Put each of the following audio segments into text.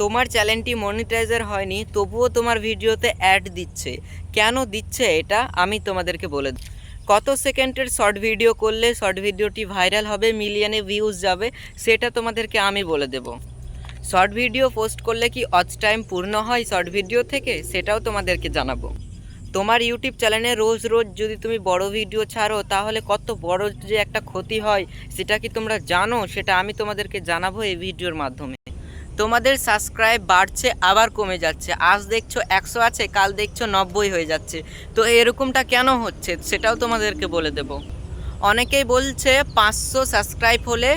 তোমার চ্যানেলটি মনিটাইজার হয়নি, তবুও তোমার ভিডিওতে অ্যাড দিচ্ছে। কেন দিচ্ছে এটা আমি তোমাদেরকে বলে দিই। কত সেকেন্ডের শর্ট ভিডিও করলে শর্ট ভিডিওটি ভাইরাল হবে, মিলিয়নে ভিউজ যাবে, সেটা তোমাদেরকে আমি বলে দেব। শর্ট ভিডিও পোস্ট করলে কি ওয়াচ টাইম পূর্ণ হয় শর্ট ভিডিও থেকে, সেটাও তোমাদেরকে জানাবো। তোমার ইউটিউব চ্যানেলে রোজ রোজ যদি তুমি বড় ভিডিও ছাড়ো, তাহলে কত বড় যে একটা ক্ষতি হয় সেটা কি তোমরা জানো? সেটা আমি তোমাদেরকে জানাবো এই ভিডিওর মাধ্যমে। তোমাদের সাবস্ক্রাইব বাড়ছে আবার কমে যাচ্ছে, আজ দেখছো 100 আছে, কাল দেখছো 90 হয়ে যাচ্ছে। তো এরকমটা কেন হচ্ছে সেটাও তোমাদেরকে বলে দেব। অনেকেই বলছে 500 সাবস্ক্রাইব হলে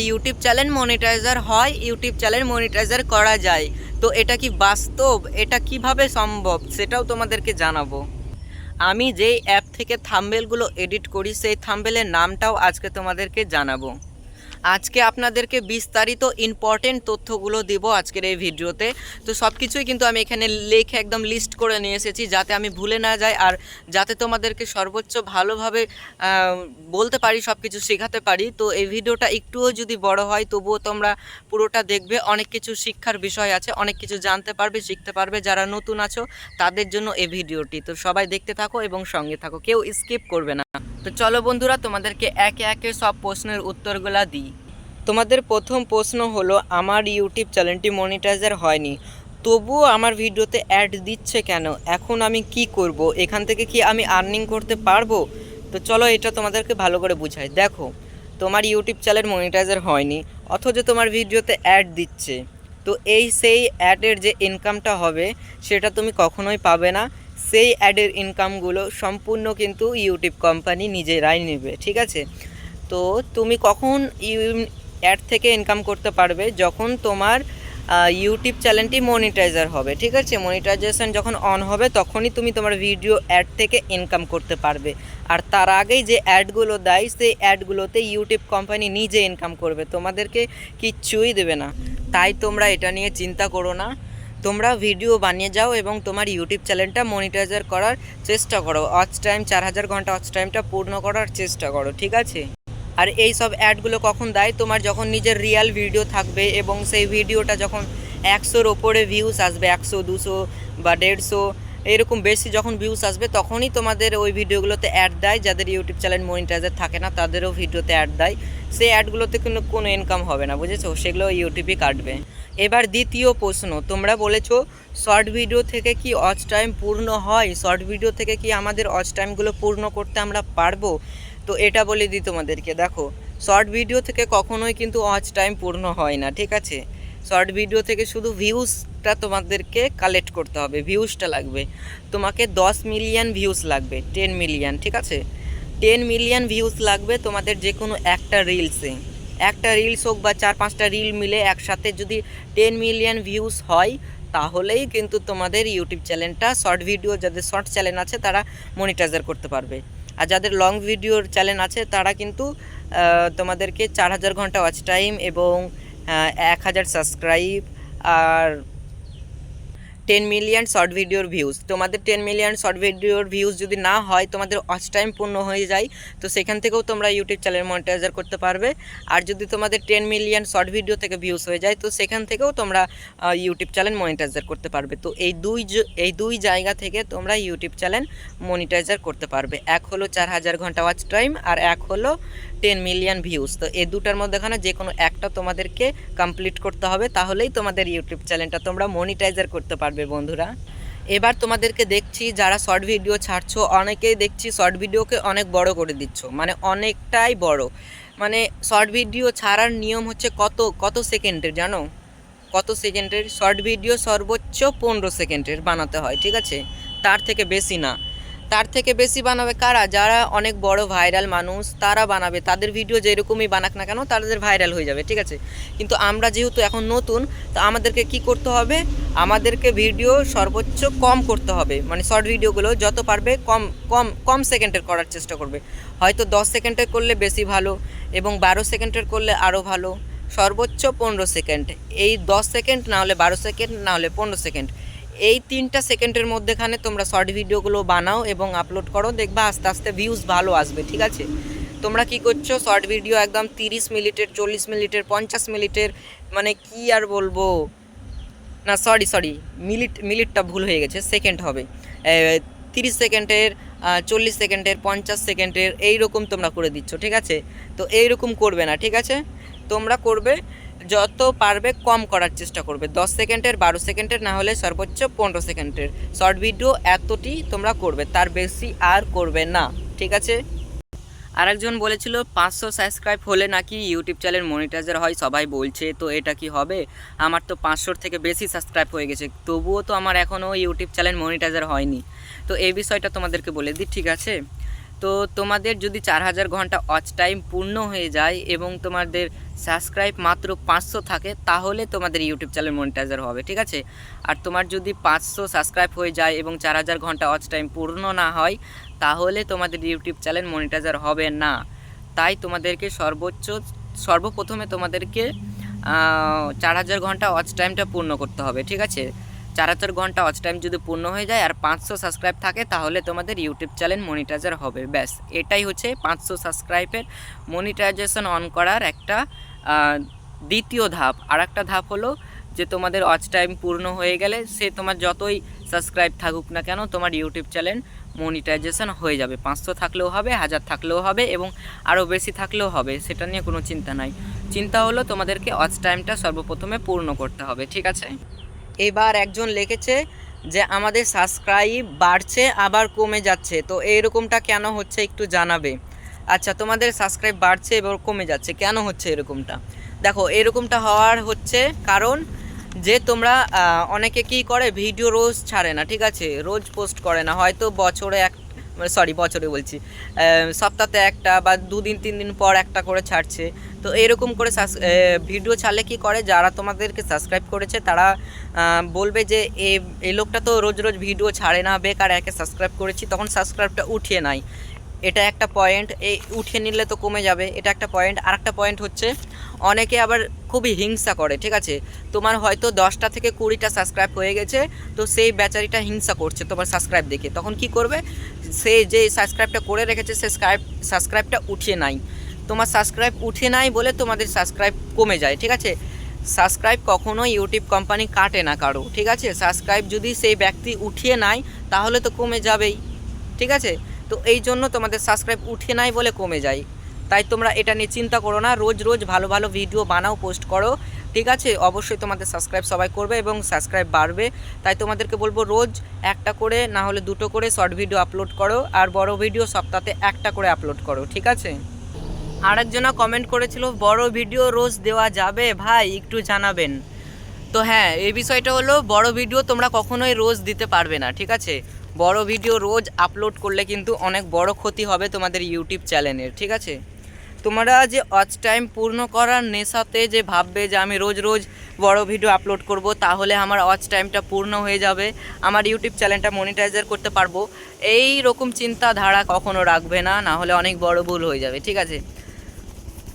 ইউটিউব চ্যানেল মনিটাইজার হয়, ইউটিউব চ্যানেল মনিটাইজার করা যায়। তো এটা কি বাস্তব? এটা কিভাবে সম্ভব সেটাও তোমাদেরকে জানাবো। আমি যেই অ্যাপ থেকে থাম্বনেলগুলো এডিট করি সেই থাম্বনেলের নামটাও আজকে তোমাদেরকে জানাবো। আজকে আপনাদেরকে বিস্তারিত ইম্পর্টেন্ট তথ্যগুলো দেব আজকের এই ভিডিওতে। তো সব কিছুই কিন্তু আমি এখানে লিখে একদম লিস্ট করে নিয়ে এসেছি, যাতে আমি ভুলে না যাই আর যাতে তোমাদেরকে সর্বোচ্চ ভালোভাবে বলতে পারি, সব কিছু শেখাতে পারি। তো এই ভিডিওটা একটুও যদি বড় হয় তবুও তোমরা পুরোটা দেখবে, অনেক কিছু শিক্ষার বিষয় আছে, অনেক কিছু জানতে পারবে, শিখতে পারবে। যারা নতুন আছো তাদের জন্য এই ভিডিওটি। তো সবাই দেখতে থাকো এবং সঙ্গে থাকো, কেউ স্কিপ করবে না। তো চলো বন্ধুরা, তোমাদেরকে একে একে সব প্রশ্নের উত্তরগুলো দিই। তোমাদের প্রথম প্রশ্ন হলো, আমার ইউটিউব চ্যানেলটি মনিটাইজার হয়নি, তবুও আমার ভিডিওতে অ্যাড দিচ্ছে কেন? এখন আমি কি করব? এখান থেকে কি আমি আর্নিং করতে পারবো? তো চলো এটা তোমাদেরকে ভালো করে বুঝাই। দেখো, তোমার ইউটিউব চ্যানেল মনিটাইজার হয়নি, অথচ তোমার ভিডিওতে অ্যাড দিচ্ছে। তো সেই অ্যাডের যে ইনকামটা হবে সেটা তুমি কখনোই পাবে না। সেই অ্যাডের ইনকামগুলো সম্পূর্ণ কিন্তু ইউটিউব কোম্পানি নিজেরাই নেবে, ঠিক আছে? তো তুমি কখন অ্যাড থেকে ইনকাম করতে পারবে? যখন তোমার ইউটিউব চ্যানেলটি মনিটাইজার হবে, ঠিক আছে? মনিটাইজেশন যখন অন হবে তখনই তুমি তোমার ভিডিও অ্যাড থেকে ইনকাম করতে পারবে। আর তার আগেই যে অ্যাডগুলো দেয় সেই অ্যাডগুলোতে ইউটিউব কোম্পানি নিজে ইনকাম করবে, তোমাদেরকে কিচ্ছুই দেবে না। তাই তোমরা এটা নিয়ে চিন্তা করো না, তোমরা ভিডিও বানিয়ে যাও এবং তোমার ইউটিউব চ্যানেলটা মনিটাইজার করার চেষ্টা করো। ওয়াচ টাইম 4000 ঘন্টা ওয়াচ টাইমটা পূর্ণ করার চেষ্টা করো, ঠিক আছে? আর এই সব অ্যাডগুলো কখন দেয়? তোমার যখন নিজের রিয়েল ভিডিও থাকবে এবং সেই ভিডিওটা যখন 100-র ওপরে ভিউস আসবে, 100, 200 বা 150 এরকম বেশি যখন ভিউস আসবে, তখনই তোমাদের ওই ভিডিওগুলোতে অ্যাড দেয়। যাদের ইউটিউব চ্যানেল মনিটাইজার থাকে না তাদেরও ভিডিওতে অ্যাড দেয়। সেই অ্যাডগুলোতে কিন্তু কোনো ইনকাম হবে না, বুঝেছো? সেগুলো ইউটিউবই কাটবে। এবার দ্বিতীয় প্রশ্ন, তোমরা বলেছো শর্ট ভিডিও থেকে কি ওয়াচ টাইম পূর্ণ হয়? শর্ট ভিডিও থেকে কি আমাদের ওয়াচ টাইমগুলো পূর্ণ করতে আমরা পারবো? তো এটা বলে দিই তোমাদেরকে। দেখো, শর্ট ভিডিও থেকে কখনোই কিন্তু ওয়াচ টাইম পূর্ণ হয় না, ঠিক আছে? শর্ট ভিডিও থেকে শুধু ভিউজটা তোমাদেরকে কালেক্ট করতে হবে, ভিউজটা লাগবে। তোমাকে 10 মিলিয়ন ভিউজ লাগবে, 10 মিলিয়ন, ঠিক আছে? 10 মিলিয়ন ভিউজ লাগবে তোমাদের যে কোনো একটা রিলসে। একটা রিলস হোক বা 4-5টা রিল মিলে একসাথে যদি 10 মিলিয়ন ভিউজ হয়, তাহলেই কিন্তু তোমাদের ইউটিউব চ্যানেলটা, শর্ট ভিডিও যাদের শর্ট চ্যানেল আছে তারা মনিটাইজার করতে পারবে। আর যাদের লং ভিডিওর চ্যানেল আছে তারা কিন্তু তোমাদেরকে 4000 ঘন্টা ওয়াচ টাইম এবং 1000 সাবস্ক্রাইব আর 10 মিলিয়ন শর্ট ভিডিওর ভিউজ। তোমাদের 10 মিলিয়ন শর্ট ভিডিওর ভিউজ যদি না হয়, তোমাদের ওয়াচ টাইম পূর্ণ হয়ে যায়, তো সেখান থেকেও তোমরা ইউটিউব চ্যানেল মনিটাইজার করতে পারবে। আর যদি তোমাদের 10 মিলিয়ন শর্ট ভিডিও থেকে ভিউজ হয়ে যায়, তো সেখান থেকেও তোমরা ইউটিউব চ্যানেল মনিটাইজার করতে পারবে। তো এই দুই জায়গা থেকে তোমরা ইউটিউব চ্যানেল মনিটাইজার করতে পারবে। এক হলো 4000 ঘন্টা ওয়াচ টাইম আর এক হলো 10 মিলিয়ন ভিউজ। তো এই দুটার মধ্যেখানে যে কোনো একটা তোমাদেরকে কমপ্লিট করতে হবে, তাহলেই তোমাদের ইউটিউব চ্যানেলটা তোমরা মনিটাইজার করতে পারবে বন্ধুরা। এবার তোমাদেরকে দেখছি যারা শর্ট ভিডিও ছাড়ছো, অনেকেই দেখছি শর্ট ভিডিওকে অনেক বড় করে দিচ্ছ, মানে অনেকটাই বড়। মানে শর্ট ভিডিও ছাড়ার নিয়ম হচ্ছে কত সেকেন্ডের জানো? কত সেকেন্ডের? শর্ট ভিডিও সর্বোচ্চ 15 সেকেন্ডের বানাতে হয়, ঠিক আছে? তার থেকে বেশি না। তার থেকে বেশি বানাবে কারা? যারা অনেক বড় ভাইরাল মানুষ তারা বানাবে। তাদের ভিডিও যেরকমই বানাক না কেন তাদের ভাইরাল হয়ে যাবে, ঠিক আছে? কিন্তু আমরা যেহেতু এখন নতুন, তো আমাদেরকে কি করতে হবে? আমাদেরকে ভিডিও সর্বোচ্চ কম করতে হবে, মানে শর্ট ভিডিওগুলো যত পারবে কম কম কম সেকেন্ডের করার চেষ্টা করবে। হয়তো 10 সেকেন্ডের করলে বেশি ভালো এবং 12 সেকেন্ডের করলে আরও ভালো। সর্বোচ্চ 15 সেকেন্ড, এই 10 সেকেন্ড না হলে 12 সেকেন্ড না হলে 15 সেকেন্ড, এই 3টা সেকেন্ডের মধ্যেখানে তোমরা শর্ট ভিডিওগুলো বানাও এবং আপলোড করো, দেখবা আস্তে আস্তে ভিউজ ভালো আসবে, ঠিক আছে? তোমরা কি করছো? শর্ট ভিডিও একদম 30 মিনিটের, 40 মিনিটের, 50 মিনিটের, মানে কি আর বলবো, না সরি মিনিটটা ভুল হয়ে গেছে, সেকেন্ড হবে। 30 সেকেন্ডের, 40 সেকেন্ডের, 50 সেকেন্ডের এইরকম তোমরা করে দিচ্ছ, ঠিক আছে? তো এইরকম করবে না, ঠিক আছে? তোমরা করবে যত পারবে কম করার চেষ্টা করবে, 10 সেকেন্ডের, 12 সেকেন্ডের, না হলে সর্বোচ্চ 15 সেকেন্ডের শর্ট ভিডিও এতটি তোমরা করবে, তার বেশি আর করবে না, ঠিক আছে? আরেকজন বলেছিল 500 সাবস্ক্রাইব হলে নাকি ইউটিউব চ্যানেল মনিটাইজার হয়, সবাই বলছে, তো এটা কি হবে? আমার তো 500 থেকে বেশি সাবস্ক্রাইব হয়ে গেছে, তবুও তো আমার এখনও ইউটিউব চ্যানেল মনিটাইজার হয়নি। তো এই বিষয়টা তোমাদেরকে বলে দিই, ঠিক আছে? তো তোমাদের যদি 4000 ঘন্টা ওয়াচ টাইম পূর্ণ হয়ে যায় এবং তোমাদের সাবস্ক্রাইব মাত্র 500 থাকে, তাহলে তোমাদের ইউটিউব চ্যানেল মনিটাইজার হবে, ঠিক আছে? আর তোমার যদি 500 সাবস্ক্রাইব হয়ে যায় এবং 4000 ঘন্টা ওয়াচ টাইম পূর্ণ না হয়, তাহলে তোমাদের ইউটিউব চ্যানেল মনিটাইজার হবে না। তাই তোমাদেরকে সর্বপ্রথমে তোমাদেরকে 4000 ঘন্টা ওয়াচ টাইমটা পূর্ণ করতে হবে, ঠিক আছে? 4000 ঘন্টা ওয়াচ টাইম যদি পূর্ণ হয়ে যায় আর 500 সাবস্ক্রাইব থাকে, তাহলে তোমাদের ইউটিউব চ্যানেল মনিটাইজার হবে। ব্যাস, এটাই হচ্ছে 500 সাবস্ক্রাইবের মনিটাইজেশন অন করার একটা দ্বিতীয় ধাপ। আর একটা ধাপ হলো যে তোমাদের ওয়াচ টাইম পূর্ণ হয়ে গেলে সে তোমার যতই সাবস্ক্রাইব থাকুক না কেন, তোমার ইউটিউব চ্যানেল মনিটাইজেশন হয়ে যাবে। 500 থাকলেও হবে, 1000 থাকলেও হবে এবং আরও বেশি থাকলেও হবে, সেটা নিয়ে কোনো চিন্তা নাই। চিন্তা হলো তোমাদেরকে ওয়াচ টাইমটা সর্বপ্রথমে পূর্ণ করতে হবে, ঠিক আছে? এবার একজন লিখেছে যে আমাদের সাবস্ক্রাইব বাড়ছে আবার কমে যাচ্ছে, তো এইরকমটা কেন হচ্ছে একটু জানাবে। আচ্ছা, তোমাদের সাবস্ক্রাইব বাড়ছে এবার কমে যাচ্ছে, কেন হচ্ছে এরকমটা? দেখো, এরকমটা হওয়ার হচ্ছে কারণ যে তোমরা অনেকে কি করে, ভিডিও রোজ ছাড়ে না, ঠিক আছে? রোজ পোস্ট করে না, হয়তো বছরে বলছি, সপ্তাহে একটা বা 2 দিন 3 দিন পর একটা করে ছাড়ছে। তো এরকম করে ভিডিও ছাড়লে কি করে, যারা তোমাদেরকে সাবস্ক্রাইব করেছে তারা বলবে যে এই লোকটা তো রোজ রোজ ভিডিও ছাড়ে না, বেকার একে সাবস্ক্রাইব করেছি, তখন সাবস্ক্রাইবটা উঠিয়ে নেয়। এটা একটা পয়েন্ট, এই উঠিয়ে নিলে তো কমে যাবে, এটা একটা পয়েন্ট। আর একটা পয়েন্ট হচ্ছে অনেকে আবার খুবই হিংসা করে, ঠিক আছে? তোমার হয়তো 10টা থেকে 20টা সাবস্ক্রাইব হয়ে গেছে, তো সেই বেচারিটা হিংসা করছে তোমার সাবস্ক্রাইব দেখে, তখন কি করবে, সে যে সাবস্ক্রাইবটা করে রেখেছে সে সাবস্ক্রাইবটা উঠিয়ে নেয়। তোমার সাবস্ক্রাইব উঠে নাই বলে তোমাদের সাবস্ক্রাইব কমে যায়, ঠিক আছে? সাবস্ক্রাইব কখনো ইউটিউব কোম্পানি কাটে না কারো, ঠিক আছে? সাবস্ক্রাইব যদি সেই ব্যক্তি উঠিয়ে নেয় তাহলে তো কমে যাবেই, ঠিক আছে? তো এই জন্য তোমাদের সাবস্ক্রাইব উঠে নাই বলে কমে যায়। তাই তোমরা এটা নিয়ে চিন্তা করো না, রোজ রোজ ভালো ভালো ভিডিও বানাও, পোস্ট করো, ঠিক আছে? অবশ্যই তোমাদের সাবস্ক্রাইব সবাই করবে এবং সাবস্ক্রাইব বাড়বে। তাই তোমাদেরকে বলবো রোজ একটা করে না হলে 2টো করে শর্ট ভিডিও আপলোড করো, আর বড় ভিডিও সপ্তাহে একটা করে আপলোড করো, ঠিক আছে? আরেকজনা কমেন্ট করেছিল বড় ভিডিও রোজ দেওয়া যাবে ভাই, একটু জানাবেন। তো হ্যাঁ, এই বিষয়টা হলো বড় ভিডিও তোমরা কখনোই রোজ দিতে পারবে না, ঠিক আছে? বড় ভিডিও রোজ আপলোড করলে কিন্তু অনেক বড় ক্ষতি হবে তোমাদের ইউটিউব চ্যানেলের, ঠিক আছে? তোমরা যে ওয়াচ টাইম পূর্ণ করার নেশাতে যে ভাববে যে আমি রোজ রোজ বড় ভিডিও আপলোড করব, তাহলে আমার ওয়াচ টাইমটা পূর্ণ হয়ে যাবে, আমার ইউটিউব চ্যানেলটা মনিটাইজার করতে পারবো, এই রকম চিন্তাধারা কখনো রাখবে না, না হলে অনেক বড় ভুল হয়ে যাবে, ঠিক আছে?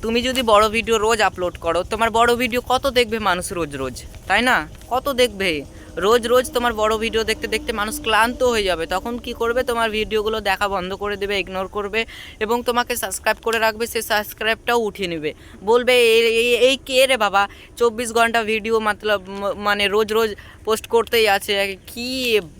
তুমি যদি বড় ভিডিও রোজ আপলোড করো, তোমার বড় ভিডিও কত দেখবে মানুষ রোজ রোজ, তাই না? কত দেখবে রোজ রোজ? তোমার বড় ভিডিও দেখতে দেখতে মানুষ ক্লান্ত হয়ে যাবে, তখন কি করবে, তোমার ভিডিওগুলো দেখা বন্ধ করে দেবে, ইগনোর করবে এবং তোমাকে সাবস্ক্রাইব করে রাখবে, সেই সাবস্ক্রাইবটাও উঠিয়ে নেবে, বলবে এই কে রে বাবা, 24 ঘন্টা ভিডিও মানে রোজ রোজ পোস্ট করতেই আছে, কি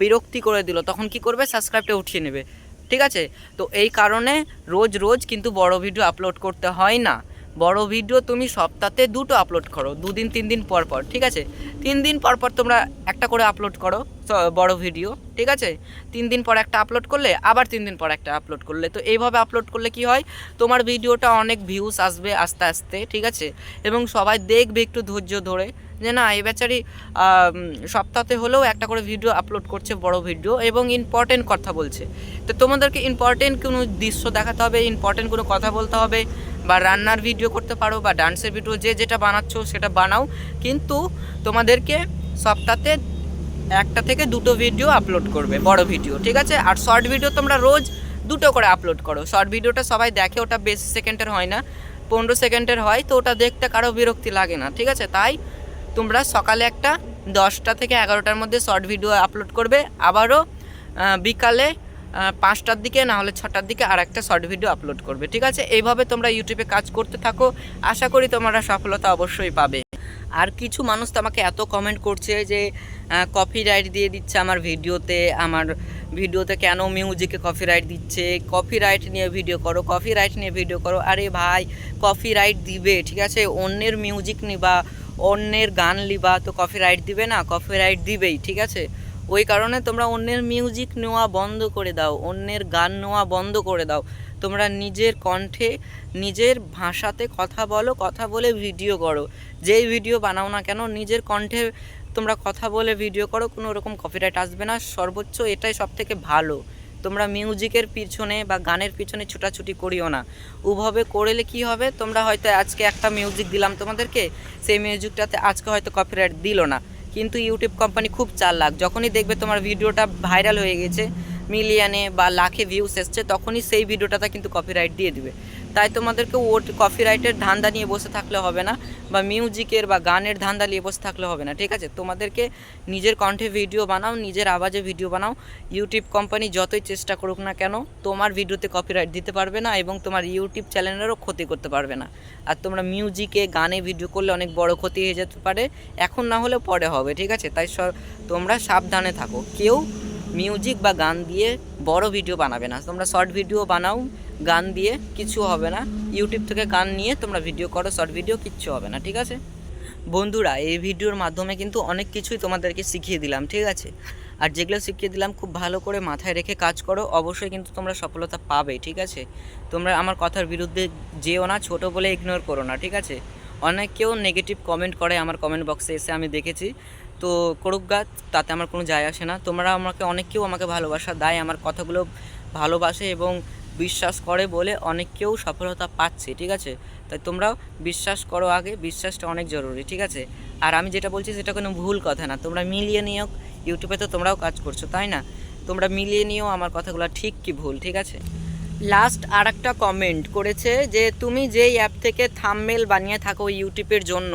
বিরক্তি করে দিল, তখন কি করবে, সাবস্ক্রাইবটা উঠিয়ে নেবে, ঠিক আছে? তো এই কারণে রোজ রোজ কিন্তু বড় ভিডিও আপলোড করতে হয় না। বড় ভিডিও তুমি সপ্তাহে 2টো আপলোড করো, 2 দিন 3 দিন পর পর, ঠিক আছে? 3 দিন পর পর তোমরা একটা করে আপলোড করো বড় ভিডিও, ঠিক আছে? 3 দিন পর একটা আপলোড করলে, আবার 3 দিন পর একটা আপলোড করলে, তো এইভাবে আপলোড করলে কি হয়, তোমার ভিডিওটা অনেক ভিউস আসবে আস্তে আস্তে, ঠিক আছে? এবং সবাই দেখবে একটু ধৈর্য ধরে যে না, এই বেচারি সপ্তাহে হলেও একটা করে ভিডিও আপলোড করছে, বড় ভিডিও, এবং ইম্পর্টেন্ট কথা বলছে। তো তোমাদেরকে ইম্পর্টেন্ট কোনো দৃশ্য দেখাতে হবে, ইম্পর্টেন্ট কোনো কথা বলতে হবে, বা রান্নার ভিডিও করতে পারো বা ডান্সের ভিডিও, যে যেটা বানাচ্ছো সেটা বানাও, কিন্তু তোমাদেরকে সপ্তাহে 1টা থেকে 2টো ভিডিও আপলোড করবে, বড় ভিডিও, ঠিক আছে? আর শর্ট ভিডিও তোমরা রোজ 2টো করে আপলোড করো। শর্ট ভিডিওটা সবাই দেখে, ওটা বেশি সেকেন্ডের হয় না, 15 সেকেন্ডের হয়, তো ওটা দেখতে কারো বিরক্তি লাগে না, ঠিক আছে? তাই তোমরা সকালে একটা 10টা থেকে 11টার মধ্যে শর্ট ভিডিও আপলোড করবে, আবারও বিকালে 5টার দিকে না হলে 6টার দিকে আর একটা শর্ট ভিডিও আপলোড করবে, ঠিক আছে? এইভাবে তোমরা ইউটিউবে কাজ করতে থাকো, আশা করি তোমরা সফলতা অবশ্যই পাবে। আর কিছু মানুষ তো আমাকে এত কমেন্ট করছে যে কপিরাইট দিয়ে দিচ্ছে আমার ভিডিওতে কেন মিউজিকে কপিরাইট দিচ্ছে, কপিরাইট নিয়ে ভিডিও করো, কপিরাইট নিয়ে ভিডিও করো। আরে ভাই, কপিরাইট দিবে, ঠিক আছে? অন্যের মিউজিক নিবা, অন্যের গান লিবা, তো কপিরাইট দিবে না? কপিরাইট দিবেই, ঠিক আছে? ওই কারণে তোমরা অন্যের মিউজিক নেওয়া বন্ধ করে দাও, অন্যের গান নেওয়া বন্ধ করে দাও। তোমরা নিজের কণ্ঠে নিজের ভাষাতে কথা বলো, কথা বলে ভিডিও করো। যেই ভিডিও বানাও না কেন নিজের কণ্ঠে তোমরা কথা বলে ভিডিও করো, কোনো রকম কপিরাইট আসবে না। সর্বোচ্চ এটাই সবথেকে ভালো। তোমরা মিউজিকের পিছনে বা গানের পিছনে ছোটাছুটি করিও না। ওভাবে করলে কি হবে, তোমরা হয়তো আজকে একটা মিউজিক দিলাম তোমাদেরকে, সেই মিউজিকটাতে আজকে হয়তো কপিরাইট দিল না, কিন্তু ইউটিউব কোম্পানি খুব চালাক, যখনই দেখবে তোমার ভিডিওটা ভাইরাল হয়ে গেছে, মিলিয়নে বা লাখে ভিউস এসছে, তখনই সেই ভিডিওটাতে কিন্তু কপিরাইট দিয়ে দিবে। তাই তোমাদেরকে কপিরাইটের ধান্দা নিয়ে বসে থাকলে হবে না, বা মিউজিকের বা গানের ধান্দা নিয়ে বসে থাকলে হবে না, ঠিক আছে? তোমাদেরকে নিজের কণ্ঠে ভিডিও বানাও, নিজের আওয়াজে ভিডিও বানাও। ইউটিউব কোম্পানি যতই চেষ্টা করুক না কেন তোমার ভিডিওতে কপিরাইট দিতে পারবে না, এবং তোমার ইউটিউব চ্যানেলেরও ক্ষতি করতে পারবে না। আর তোমরা মিউজিকে গানে ভিডিও করলে অনেক বড় ক্ষতি হয়ে যেতে পারে, এখন না হলে পরে হবে, ঠিক আছে? তাই তোমরা সাবধানে থাকো। কেউ মিউজিক বা গান দিয়ে বড় ভিডিও বানাবে না। তোমরা শর্ট ভিডিও বানাও, গান দিয়ে কিছু হবে না। ইউটিউব থেকে গান নিয়ে তোমরা ভিডিও করো, শর্ট ভিডিও, কিচ্ছু হবে না, ঠিক আছে? বন্ধুরা, এই ভিডিওর মাধ্যমে কিন্তু অনেক কিছুই তোমাদেরকে শিখিয়ে দিলাম, ঠিক আছে? আর যেগুলো শিখিয়ে দিলাম খুব ভালো করে মাথায় রেখে কাজ করো, অবশ্যই কিন্তু তোমরা সফলতা পাবে, ঠিক আছে? তোমরা আমার কথার বিরুদ্ধে যেও না, ছোট বলে ইগনোর করো না, ঠিক আছে? অনেকেও নেগেটিভ কমেন্ট করে আমার কমেন্ট বক্সে এসে, আমি দেখেছি। তো করুক গা, তাতে আমার কোনো যায় আসে না। তোমরা অনেকেও আমাকে ভালোবাসা দেয়, আমার কথাগুলো ভালোবাসে এবং বিশ্বাস করে বলে অনেকেও সফলতা পাচ্ছে, ঠিক আছে? তাই তোমরাও বিশ্বাস করো আগে, বিশ্বাসটা অনেক জরুরি, ঠিক আছে? আর আমি যেটা বলছি সেটা কোনো ভুল কথা না। তোমরা মিলিয়ে নিও, ইউটিউবে তো তোমরাও কাজ করছো, তাই না? তোমরা মিলিয়ে নিও আমার কথাগুলো ঠিক কি ভুল, ঠিক আছে? লাস্ট আর একটা কমেন্ট করেছে যে তুমি যেই অ্যাপ থেকে থাম্বনেল বানিয়ে থাকো ইউটিউবের জন্য,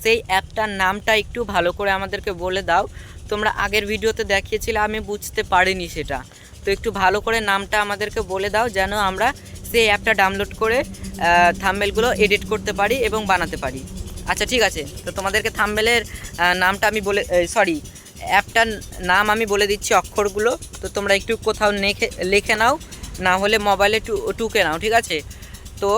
সেই অ্যাপটার নামটা একটু ভালো করে আমাদেরকে বলে দাও। তোমরা আগের ভিডিওতে দেখিয়েছিলে, আমি বুঝতে পারিনি সেটা। তো একটু ভালো করে নামটা আমাদেরকে বলে দাও, যেন আমরা সেই অ্যাপটা ডাউনলোড করে থাম্বনেলগুলো এডিট করতে পারি এবং বানাতে পারি। আচ্ছা, ঠিক আছে। তো তোমাদেরকে থাম্বনেলের নামটা আমি অ্যাপটার নাম আমি বলে দিচ্ছি, অক্ষরগুলো। তো তোমরা একটু কোথাও লিখে নাও, না হলে মোবাইলে টুকে নাও, ঠিক আছে? তো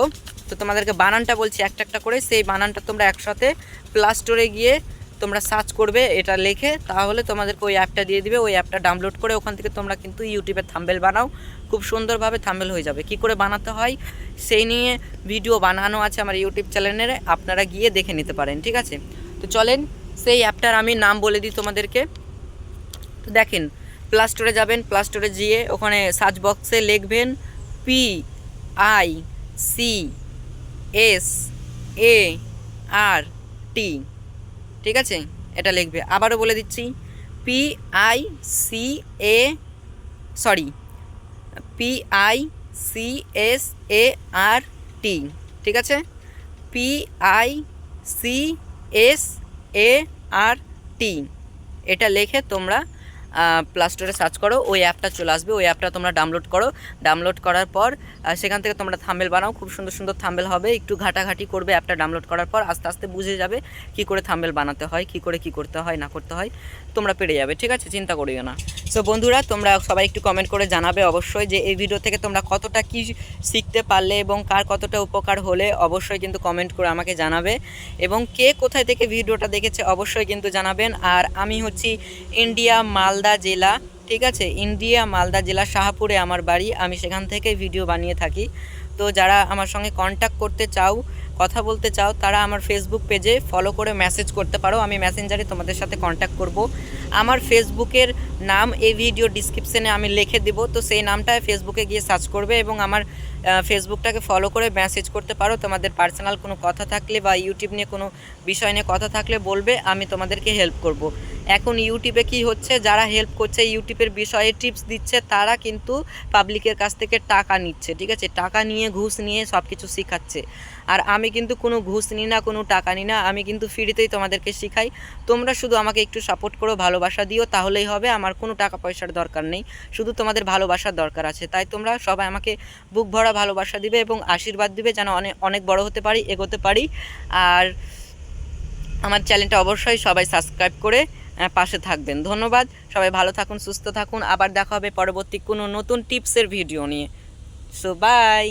তোমাদেরকে বানানটা বলছি একটা একটা করে, সেই বানানটা তোমরা একসাথে প্লে স্টোরে গিয়ে তোমরা সার্চ করবে এটা লিখে, তাহলে তোমাদেরকে ওই অ্যাপটা দিয়ে দিবে। ওই অ্যাপটা ডাউনলোড করে ওখান থেকে তোমরা কিন্তু ইউটিউবে থাম্বনেল বানাও, খুব সুন্দরভাবে থাম্বনেল হয়ে যাবে। কি করে বানাতে হয় সেই নিয়ে ভিডিও বানানো আছে আমার ইউটিউব চ্যানেলে, আপনারা গিয়ে দেখে নিতে পারেন, ঠিক আছে? তো চলেন সেই অ্যাপটার আমি নাম বলে দিই তোমাদেরকে। তো দেখেন, প্লে স্টোরে যাবেন, প্লে স্টোরে গিয়ে ওখানে সার্চ বক্সে লিখবেন PICART, ঠিক আছে? এটা লিখবে। আবারও বলে দিচ্ছি, PICART, ঠিক আছে? PICART, এটা লিখে তোমরা প্লে স্টোরে সার্চ করো, ওই অ্যাপটা চলে আসবে। ওই অ্যাপটা তোমরা ডাউনলোড করো। ডাউনলোড করার পর সেখান থেকে তোমরা থাম্বনেল বানাও, খুব সুন্দর সুন্দর থাম্বনেল হবে। একটু ঘাটাঘাটি করবে অ্যাপটা ডাউনলোড করার পর, আস্তে আস্তে বুঝে যাবে কী করে থাম্বনেল বানাতে হয়, কী করে কী করতে হয় না করতে হয়, তোমরা পেরে যাবে, ঠিক আছে? চিন্তা করিও না। সো বন্ধুরা, তোমরা সবাই একটু কমেন্ট করে জানাবে অবশ্যই যে এই ভিডিও থেকে তোমরা কতটা কী শিখতে পারলে এবং কার কতটা উপকার হলে, অবশ্যই কিন্তু কমেন্ট করে আমাকে জানাবে। এবং কে কোথায় থেকে ভিডিওটা দেখেছে অবশ্যই কিন্তু জানাবেন। আর আমি হচ্ছি ইন্ডিয়া মালদা জেলা, ঠিক আছে? ইন্ডিয়া মালদা জেলা শাহপুরে আমার বাড়ি, আমি সেখান থেকে ভিডিও বানিয়ে থাকি। তো যারা আমার সঙ্গে কন্ট্যাক্ট করতে চাও, কথা বলতে চাও, তারা আমার ফেসবুক পেজে ফলো করে মেসেজ করতে পারো। আমি মেসেঞ্জারে তোমাদের সাথে কন্ট্যাক্ট করব। আমার ফেসবুকের নাম এই ভিডিও ডিসক্রিপশানে আমি লিখে দেব, তো সেই নামটা ফেসবুকে গিয়ে সার্চ করবে এবং আমার ফেসবুকটাকে ফলো করে মেসেজ করতে পারো। তোমাদের পার্সোনাল কোনো কথা থাকলে বা ইউটিউব নিয়ে কোনো বিষয় নিয়ে কথা থাকলে বলবে, আমি তোমাদেরকে হেল্প করব। এখন ইউটিউবে কি হচ্ছে, যারা হেল্প করছে, ইউটিউবের বিষয়ে টিপস দিচ্ছে, তারা কিন্তু পাবলিকের কাছ থেকে টাকা নিচ্ছে, ঠিক আছে? টাকা নিয়ে, ঘুষ নিয়ে সব কিছু শেখাচ্ছে। আর আমি কিন্তু কোনো ঘুষ নিই না, কোনো টাকা নিই না, আমি কিন্তু ফ্রিতেই তোমাদেরকে শেখাই। তোমরা শুধু আমাকে একটু সাপোর্ট করো, ভালোবাসা দিও, তাহলেই হবে। আমার কোনো টাকা পয়সার দরকার নেই, শুধু তোমাদের ভালোবাসার দরকার আছে। তাই তোমরা সবাই আমাকে বুক ভরা ভালোবাসা দিবে এবং আশীর্বাদ দিবে, যেন অনেক অনেক বড় হতে পারি, এগোতে পারি। আর আমার চ্যানেলটা অবশ্যই সবাই সাবস্ক্রাইব করে পাশে থাকবেন। ধন্যবাদ, সবাই ভালো থাকুন, সুস্থ থাকুন। আবার দেখা হবে পরবর্তী কোনো নতুন টিপসের ভিডিও নিয়ে। So by.